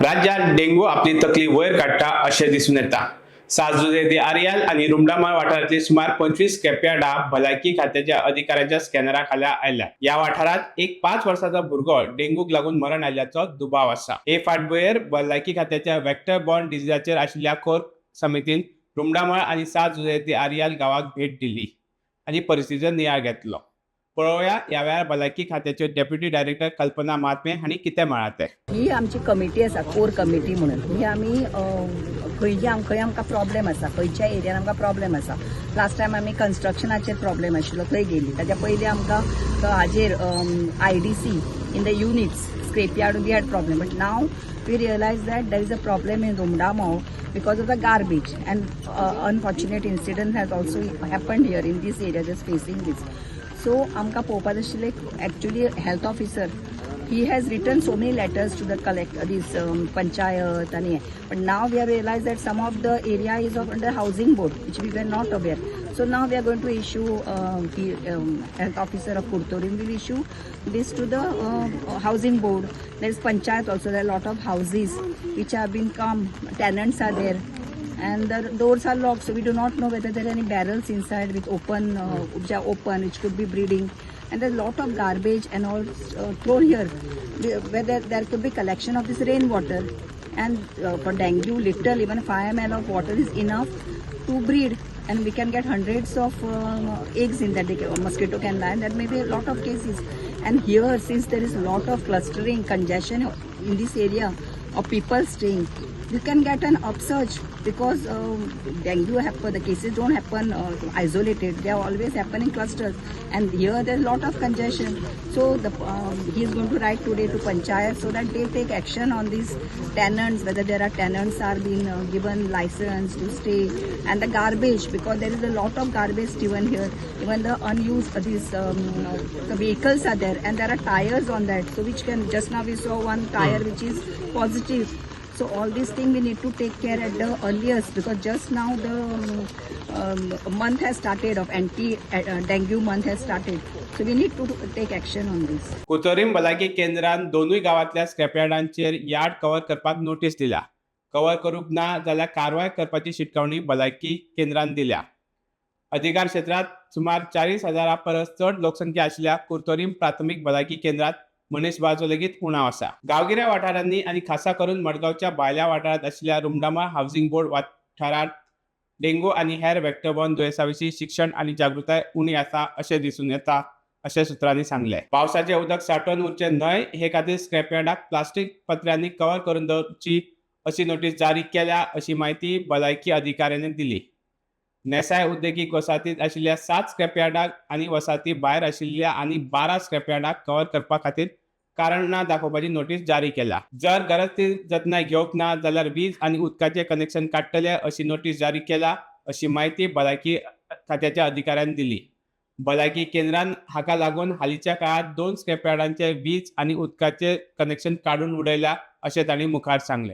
राज्यात डेंगू आपली तकली वयर काडटा अशें दिसून येता। साजुरे दे आरियाल आणि रुमडामाळ वाठारांतली सुमार 25 स्क्रॅपयार्डां भलायकी खात्याच्या अधिकाऱ्यांच्या स्कॅनरा खाला आयल्या। या वाठारात एक 5 वर्साचो भुरगो डेंगूक लागून मरण आयल्याचो दुबाव आसा। हे फाटभुंयेर भलायकी खात्याच्या व्हेक्टर बॉर्न डिजीजाचेर आशिल्ल्या कोर समितीन रुमडामाळ आणि साजुरे दे आरियाल गावाक भेट दिली आणि परिस्थितीचो नियाळ घेतलो। पळोवया ह्या वेळार भलायकी खात्याचे डेप्युटी डायरेक्टर कल्पना महात्मे हांणी कितें म्हळां तें। ही आमची कमिटी आसा, कोर कमिटी म्हणून। ही आमी खंय आमकां प्रॉब्लेम आसा, खंयच्या एरियान आमकां प्रॉब्लेम आसा। लास्ट टायम आमी कन्स्ट्रक्शनाचेर प्रॉब्लेम आशिल्लो, थंय गेली। ताच्या पयलीं आमकां हाजेर IDC in the units scrapyard we had problem, but now we realize that there is a problem in Rumdamau because of the garbage, and unfortunate incident has also happened here in this area just facing this. So amka popat ashile actually health officer, he has written so many letters to the this panchayat and but now we have realized that some of the area is under housing board, which we were not aware. So now we are going to issue health officer of Kurtorim will issue this to the housing board. There is panchayat also. There are a lot of houses which have been come, tenants are there, and the doors are locked, so we do not know whether there are any barrels inside with which are open, which could be breeding. And there's a lot of garbage and all thrown here, where there could be collection of this rainwater. And for dengue, little, even 5 ml of water is enough to breed, and we can get hundreds of eggs in that. Mosquito can lie, and that may be a lot of cases. And here, since there is a lot of clustering, congestion in this area of people staying, you can get an upsurge because dengue happen. The cases don't happen isolated; they are always happen in clusters. And here there's a lot of congestion. So he is going to write today to panchayat so that they take action on these tenants, whether there are tenants are being given license to stay, and the garbage, because there is a lot of garbage even here. Even the unused the vehicles are there, and there are tires on that. So which can, just now we saw one tire which is positive. So all these things we need to take care at the earliest, because just now the month has started of anti-dengue month has started. So we need to take action on this. कुतोरीम भलायकी केंद्रान दोनूय गावातल्या स्क्रॅपयार्डांचेर yard cover करपाक notice दिल्या। Cover करूंक ना जाल्यार कारवाय करपाची शिटकावणी भलायकी केंद्रान दिल्या। अधिकार क्षेत्रात सुमार 40,000 परस चड लोकसंख्या आशिल्ल्या कुतोरीम प्राथमीक भलायकी केंद्रात मनीसबळाचो लेगीत उणाव आसा। गांवगिऱ्या वाठारांनी आणि खासा करून मडगांवच्या भायल्या वाठारांत आशिल्ल्या रुमडामाळ हावसिंग बोर्ड वाठारात डेंगू आणि हेर व्हेक्टर दुयेंसां विशीं शिक्षण आणि जागृताय उणी आसा अशें दिसून येता अशें सुत्रांनी सांगले। पावसाचें उदक सांठोवन उरचें न्हय हे खातीर स्क्रॅपयार्डाक प्लास्टीक पत्र्यांनी कव्हर करून दवरची अशी नोटीस जारी केल्या अशी माहिती भलायकी अधिकाऱ्यांनी दिली। नेसाय उद्देगीक वसाहतींत आशिल्ल्या 7 स्क्रॅपयार्डाक आनी वसाहती भायर आशिल्ल्या आनी 12 स्क्रॅपयार्डाक कव्हर करपा खातीर कारणां दाखोवपाची नोटीस जारी केल्या। जर गरज ती जतनाय घेवंक ना जाल्यार वीज आनी उदकाचें कनेक्शन काडटले अशी नोटीस जारी केल्या अशी माहिती भलायकी खात्याच्या अधिकाऱ्यांनी दिली। भलायकी केंद्रान हाका लागून हालींच्या काळात 2 स्क्रॅपयार्डांचे वीज आनी उदकाचें कनेक्शन काडून उडयल्या अशें तांणी मुखार सांगले।